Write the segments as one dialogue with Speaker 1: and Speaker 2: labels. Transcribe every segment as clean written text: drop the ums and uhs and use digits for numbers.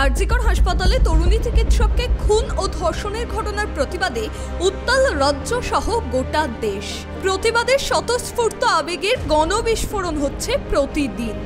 Speaker 1: আরজিকর হাসপাতালে তরুণী চিকিৎসককে খুন ও ধর্ষণের ঘটনার প্রতিবাদে উত্তাল রাজ্য সহ গোটা দেশ। প্রতিবাদের স্বতঃস্ফূর্ত আবেগের গণবিস্ফোরণ হচ্ছে প্রতিদিন।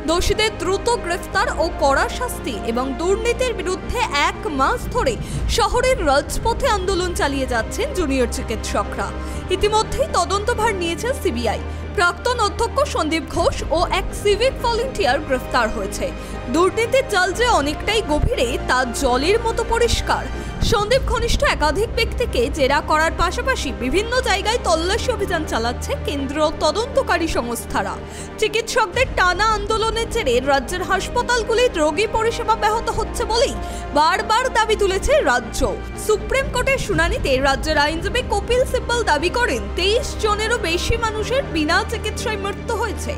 Speaker 1: দোষীদের দ্রুত গ্রেফতার ও কড়া শাস্তি এবং দুর্নীতির বিরুদ্ধে 1 মাস ধরে শহরের রাজপথে আন্দোলন চালিয়ে যাচ্ছেন জুনিয়র চিকিৎসকরা। ইতিমধ্যেই তদন্তভার নিয়েছে সিবিআই। প্রাক্তন অধ্যক্ষ সন্দীপ ঘোষ ও এক সিভিক ভলেন্টিয়ার গ্রেফতার হয়েছে। দুর্নীতির জাল যে অনেকটাই গভীরে তা জলের মতো পরিষ্কার। সন্দীপ ঘনিষ্ঠ একাধিক ব্যক্তিকে জেরা করার পাশাপাশি বিভিন্ন জায়গায় তল্লাশি অভিযান চালাচ্ছে কেন্দ্রীয় তদন্তকারী সংস্থারা। চিকিৎসকদের টানা আন্দোলনের জেরে রাজ্যের হাসপাতালগুলির রোগী পরিষেবা ব্যাহত হচ্ছে বলেই বারবার দাবি তুলেছে রাজ্য। সুপ্রিম কোর্টের শুনানিতে রাজ্যের আইনজীবী কপিল সিব্বল দাবি করেন 23 জনেরও বেশি মানুষের বিনা চিকিৎসায় মৃত্যু হয়েছে।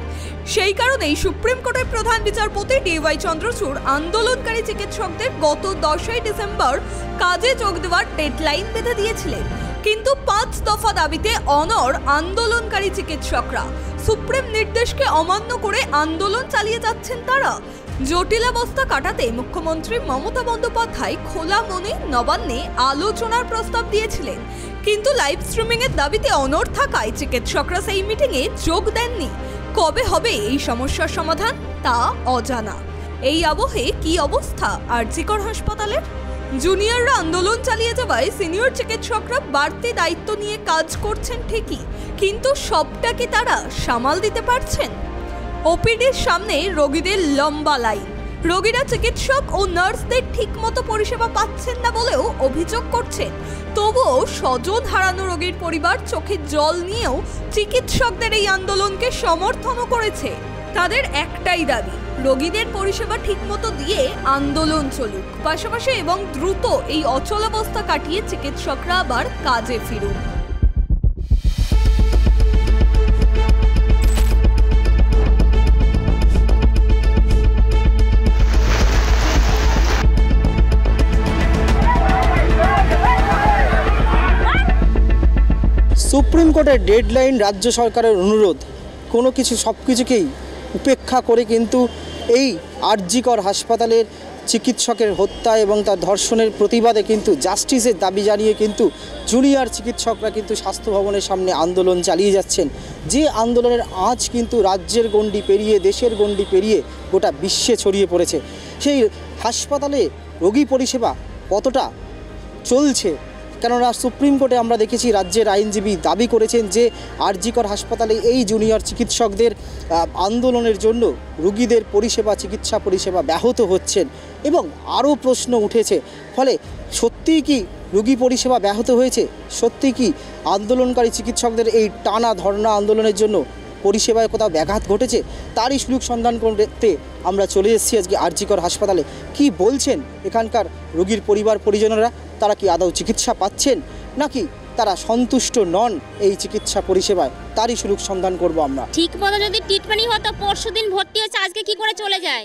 Speaker 1: সেই কারণেই সুপ্রিম কোর্টের প্রধান বিচারপতি DY চন্দ্রচূড় আন্দোলনকারী চিকিৎসকদের গত 10ই ডিসেম্বর কাজে যোগ দেওয়ার ডেডলাইন বেঁধে দিয়েছিলেন। কিন্তু 5 দফা দাবিতে অনড় আন্দোলনকারী চিকিৎসকরা। সুপ্রিম নির্দেশকে অমান্য করে আন্দোলন চালিয়ে যাচ্ছেন তারা। জটিলাবস্থা কাটাতে মুখ্যমন্ত্রী মমতা বন্দ্যোপাধ্যায় খোলা মনে নবান্নে আলোচনার প্রস্তাব দিয়েছিলেন, কিন্তু লাইভ স্ট্রিমিং এর দাবিতে অনড় থাকায় চিকিৎসকরা সেই মিটিংয়ে যোগ দেননি। কবে হবে এই সমস্যার সমাধান তা অজানা। এই আবহে কি অবস্থা আরজিকর হাসপাতালের? জুনিয়ররা আন্দোলন চালিয়ে যাওয়ায় সিনিয়র চিকিৎসকরা বাড়তি দায়িত্ব নিয়ে কাজ করছেন ঠিকই, কিন্তু সবটা কি তারা সামাল দিতে পারছেন? ওপিডির সামনে রোগীদের লম্বা লাইন। রোগীরা চিকিৎসক ও নার্সদের ঠিকমতো পরিষেবা পাচ্ছেন না বলেও অভিযোগ করছেন। তবুও স্বজন হারানো রোগীর পরিবার চোখে জল নিয়েও চিকিৎসকদের এই আন্দোলনকে সমর্থনও করেছে। তাদের একটাই দাবি, রোগীদের পরিষেবা ঠিকমতো দিয়ে আন্দোলন চলুক, পাশাপাশি এবং দ্রুত এই অচলাবস্থা কাটিয়ে চিকিৎসকরা আবার কাজে ফিরুক।
Speaker 2: সুপ্রিম কোর্টের ডেডলাইন, রাজ্য সরকারের অনুরোধ, কোনো কিছু সব কিছুকেই উপেক্ষা করে কিন্তু এই আরজিকর হাসপাতালের চিকিৎসকের হত্যা এবং তার ধর্ষণের প্রতিবাদে কিন্তু জাস্টিসের দাবি জানিয়ে কিন্তু জুনিয়র চিকিৎসকরা কিন্তু স্বাস্থ্য ভবনের সামনে আন্দোলন চালিয়ে যাচ্ছেন। যে আন্দোলনের আঁচ কিন্তু রাজ্যের গণ্ডি পেরিয়ে, দেশের গণ্ডি পেরিয়ে গোটা বিশ্বে ছড়িয়ে পড়েছে। সেই হাসপাতালে রোগী পরিষেবা কতটা চলছে? কেননা সুপ্রিম কোর্টে আমরা দেখেছি রাজ্যের আইনজীবী দাবি করেছেন যে আরজিকর হাসপাতালে এই জুনিয়র চিকিৎসকদের আন্দোলনের জন্য রোগীদের পরিষেবা, চিকিৎসা পরিষেবা ব্যাহত হচ্ছেন এবং আরও প্রশ্ন উঠেছে। ফলে সত্যিই কি রোগী পরিষেবা ব্যাহত হয়েছে? সত্যি কি আন্দোলনকারী চিকিৎসকদের এই টানা ধর্ণা আন্দোলনের জন্য পরিষেবায় কোথাও ব্যাঘাত ঘটেছে? তারই সুযোগ সন্ধান করতে আমরা চলে এসেছি আজকে আরজিকর হাসপাতালে। কি বলছেন এখানকার রোগীর পরিবার পরিজনেরা? তারা কি আদৌ চিকিৎসা পাচ্ছেন নাকি তারা সন্তুষ্ট নন এই চিকিৎসা পরিষেবায়? তারই সুযোগ সন্ধান করব আমরা।
Speaker 3: ঠিক মতো যদি ট্রিটমেন্টই হতো, পরশুদিন ভর্তি হয়েছে, আজকে কি করে চলে যায়?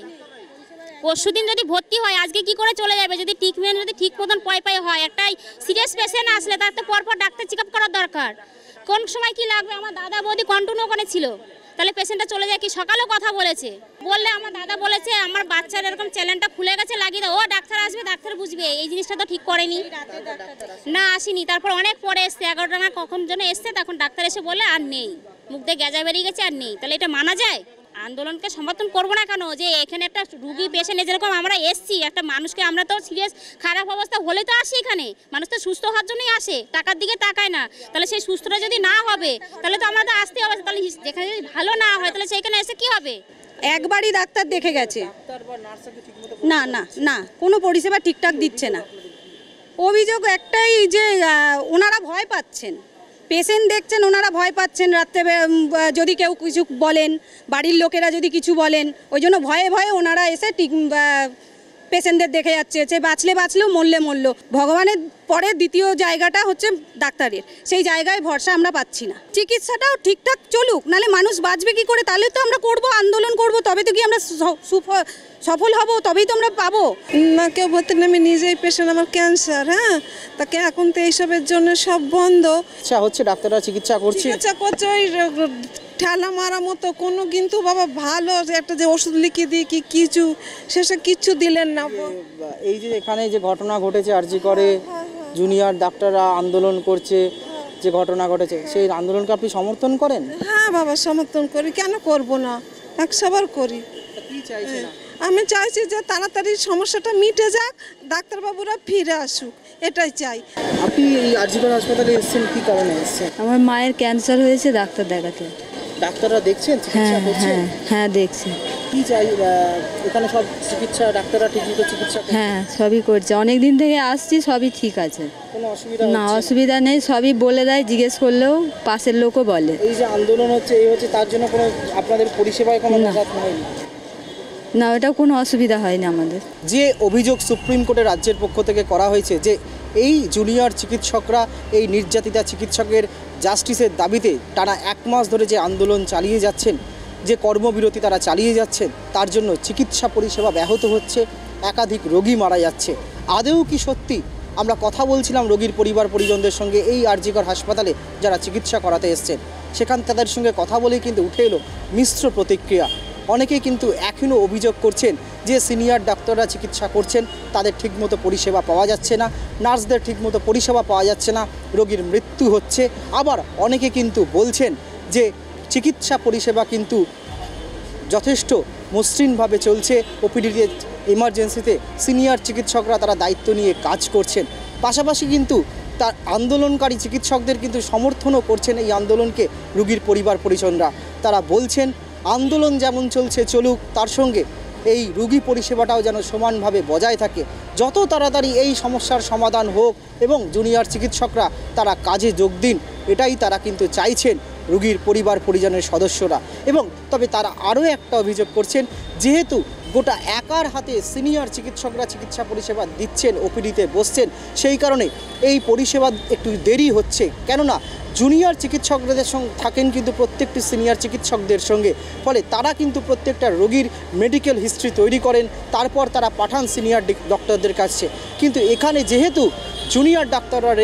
Speaker 3: পরশুদিন যদি ভর্তি হয় আজকে কি করে চলে যাবে? যদি ট্রিটমেন্ট যদি ঠিক মতন পাই হয়, একটাই সিরিয়াস পেশেন্ট আসলে তার তো পরপর ডাক্তার চেক আপ করার দরকার। কোন সময় কি লাগবে? আমার দাদা বৌদি কন্টিনিউ ওখানে ছিল, তাহলে পেশেন্টটা চলে যায় কি? সকালেও কথা বলেছে, বললে আমার দাদা বলেছে আমার বাচ্চার এরকম চ্যালেঞ্জটা খুলে গেছে, লাগিয়ে দাও, ও ডাক্তার আসবে, ডাক্তার বুঝবে। এই জিনিসটা তো ঠিক করেনি, না আসেনি। তারপর অনেক পরে এসছে, 11টা না কখন যেন এসছে, তখন ডাক্তার এসে বলে আর নেই, মুখ দিয়ে গেজা বেরিয়ে গেছে, আর নেই। তাহলে এটা মানা যায়? আন্দোলনকে সমর্থন করবো না কেন? যে এখানে একটা রুগী পেশেন্ট, যেরকম আমরা এসছি, একটা মানুষকে, আমরা তো সিরিয়াস খারাপ অবস্থা হলে তো আসি এখানে, মানুষ তো সুস্থ হওয়ার জন্যই আসে, টাকার দিকে তাকায় না। তাহলে সেই সুস্থটা যদি না হবে তাহলে তো আমরা তো আসতে হবে। তাহলে যেখানে যদি ভালো না হয় তাহলে সেখানে এসে কি হবে?
Speaker 4: একবারই ডাক্তার দেখে গেছে, না না না কোনো পরিষেবা ঠিকঠাক দিচ্ছে না। অভিযোগ একটাই যে ওনারা ভয় পাচ্ছেন, পেশেন্ট দেখছেন, ওনারা ভয় পাচ্ছেন। রাত্রে যদি কেউ কিছু বলেন, বাড়ির লোকেরা যদি কিছু বলেন, ওই জন্য ভয়ে ভয়ে ওনারা এসে পেশেন্টদের দেখে যাচ্ছে। যে বাঁচলেও মরলেও। ভগবানের পরে দ্বিতীয় জায়গাটা হচ্ছে ডাক্তারের, সেই জায়গায় ভরসা আমরা পাচ্ছি না। চিকিৎসাটাও ঠিকঠাক চলুক, নাহলে মানুষ বাঁচবে কি করে? তাহলে তো আমরা করব, আন্দোলন করব, তবে তো কি আমরা সফল হব, তবেই তো আমরা পাবো।
Speaker 5: না কেউ ভর্তি নেই, আমি নিজেই পেশেন্ট, আমার ক্যান্সার। হ্যাঁ, তাকে এখন তো এইসবের জন্য সব বন্ধ।
Speaker 2: আচ্ছা হচ্ছে, ডাক্তাররা চিকিৎসা করছে,
Speaker 5: ওই ঠেলা মারা মতো কোনো কিন্তু বাবা ভালো যে একটা যে ওষুধ লিখিয়ে দিই কি কিছু সেসব কিচ্ছু দিলেন না।
Speaker 2: এই যে এখানে যে ঘটনা ঘটেছে আরজি করে জুনিয়র ডাক্তাররা আন্দোলন করছে, যে ঘটনা ঘটেছে সেই আন্দোলনকে আপনি সমর্থন করেন?
Speaker 5: হ্যাঁ বাবা সমর্থন করি, কেন করব না, 100বার করি।
Speaker 2: কি চাইছেন?
Speaker 5: আমি চাইছি যে তাড়াতাড়ি সমস্যাটা মিটে যাক, ডাক্তারবাবুরা ফিরে আসুক, এটাই চাই।
Speaker 2: আপনি এই আরজি কর হাসপাতালে এসেছেন কি কারণে এসেছেন?
Speaker 6: আমার মায়ের ক্যান্সার হয়েছে, ডাক্তার দেখাতে।
Speaker 2: ডাক্তাররা দেখছেন, চিকিৎসা
Speaker 6: হ্যাঁ
Speaker 2: করছেন?
Speaker 6: হ্যাঁ হ্যাঁ দেখছি।
Speaker 2: কি চাই এখানে সব চিকিৎসা ডাক্তাররা ঠিকমতো চিকিৎসা করছে?
Speaker 6: হ্যাঁ সবই করছে, অনেক দিন থেকে আসছি, সবই ঠিক আছে,
Speaker 2: কোনো অসুবিধা
Speaker 6: না
Speaker 2: হচ্ছে
Speaker 6: অসুবিধা নেই, সবই বলে দেয়, জিজ্ঞেস করলেও পাশের লোকও বলে।
Speaker 2: এই যে আন্দোলন হচ্ছে এই হচ্ছে তার জন্য কোনো আপনাদের পরিষেবায় কোনো ব্যাঘাত হয়নি?
Speaker 6: না ওটাও কোনো অসুবিধা হয়নি আমাদের।
Speaker 2: যে অভিযোগ সুপ্রিম কোর্টে রাজ্যের পক্ষ থেকে করা হয়েছে যে এই জুনিয়র চিকিৎসকরা এই নির্যাতিতা চিকিৎসকের জাস্টিসের দাবিতে টানা 1 মাস ধরে যে আন্দোলন চালিয়ে যাচ্ছেন, যে কর্মবিরতি তারা চালিয়ে যাচ্ছেন, তার জন্য চিকিৎসা পরিষেবা ব্যাহত হচ্ছে, একাধিক রোগী মারা যাচ্ছে। আদৌ কি সত্যি? আমরা কথা বলছিলাম রোগীর পরিবার পরিজনদের সঙ্গে এই আরজি কর হাসপাতালে যারা চিকিৎসা করাতে এসছেন, সেখান তাদের সঙ্গে কথা বলেই কিন্তু উঠে এলো মিশ্র প্রতিক্রিয়া। অনেকেই কিন্তু এখনও অভিযোগ করছেন যে সিনিয়র ডাক্তাররা চিকিৎসা করছেন, তাদের ঠিকমতো পরিষেবা পাওয়া যাচ্ছে না, নার্সদের ঠিকমতো পরিষেবা পাওয়া যাচ্ছে না, রোগীর মৃত্যু হচ্ছে। আবার অনেকে কিন্তু বলছেন যে চিকিৎসা পরিষেবা কিন্তু যথেষ্ট মসৃণভাবে চলছে, ওপিডিতে এমার্জেন্সিতে সিনিয়র চিকিৎসকরা তারা দায়িত্ব নিয়ে কাজ করছেন। পাশাপাশি কিন্তু তার আন্দোলনকারী চিকিৎসকদের কিন্তু সমর্থনও করছেন এই আন্দোলনকে রোগীর পরিবার পরিজনরা। তারা বলছেন আন্দোলন যেমন চলছে চলুক, তার সঙ্গে এই রোগী পরিষেবাটাও যেন সমানভাবে বজায় থাকে, যত তাড়াতাড়ি এই সমস্যার সমাধান হোক এবং জুনিয়র চিকিৎসকরা তারা কাজে যোগ দিন, এটাই তারা কিন্তু চাইছেন রোগীর পরিবার পরিজনের সদস্যরা। এবং তবে তারা আরও একটা অভিযোগ করছেন, যেহেতু গোটা একার হাতে সিনিয়র চিকিৎসকরা চিকিৎসা পরিষেবা দিচ্ছেন, ওপিডিতে বসছেন, সেই কারণে এই পরিষেবা একটু দেরি হচ্ছে। কেননা জুনিয়র চিকিৎসকদের সঙ্গে থাকেন কিন্তু প্রত্যেকটি সিনিয়র চিকিৎসকদের সঙ্গে, ফলে তারা কিন্তু প্রত্যেকটা রোগীর মেডিকেল হিস্ট্রি তৈরি করেন, তারপর তারা পাঠান সিনিয়র ডক্টরদের কাছে। কিন্তু এখানে যেহেতু জুনিয়র ডাক্তাররা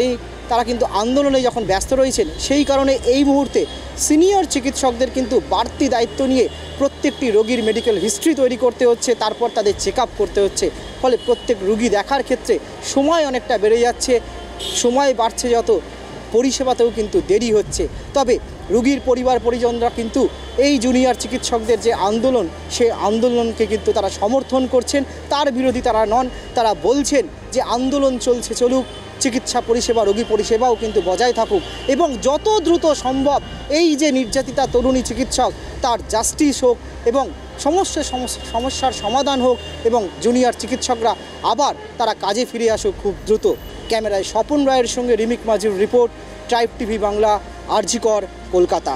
Speaker 2: তারা কিন্তু আন্দোলনে যখন ব্যস্ত রয়েছেন, সেই কারণে এই মুহূর্তে সিনিয়র চিকিৎসকদের কিন্তু বাড়তি দায়িত্ব নিয়ে প্রত্যেকটি রোগীর মেডিকেল হিস্ট্রি তৈরি করতে হচ্ছে, তারপর তাদের চেক আপ করতে হচ্ছে। ফলে প্রত্যেক রোগী দেখার ক্ষেত্রে সময় অনেকটা বেড়ে যাচ্ছে, সময় বাড়ছে যত পরিষেবাতেও কিন্তু দেরি হচ্ছে। তবে রোগীর পরিবার পরিজনরা কিন্তু এই জুনিয়র চিকিৎসকদের যে আন্দোলন, সেই আন্দোলনকে কিন্তু তারা সমর্থন করছেন, তার বিরোধী তারা নন। তারা বলছেন যে আন্দোলন চলছে চলুক, চিকিৎসা পরিষেবা রোগী পরিষেবাও কিন্তু বজায় থাকুক এবং যত দ্রুত সম্ভব এই যে নির্যাতিতা তরুণী চিকিৎসক তার জাস্টিস হোক এবং সমস্যার সমাধান হোক এবং জুনিয়র চিকিৎসকরা আবার তারা কাজে ফিরে আসুক খুব দ্রুত। ক্যামেরায় স্বপন রায়ের সঙ্গে রিমিক মাঝির রিপোর্ট, ট্রাইব টিভি বাংলা, আরজি কর, কলকাতা।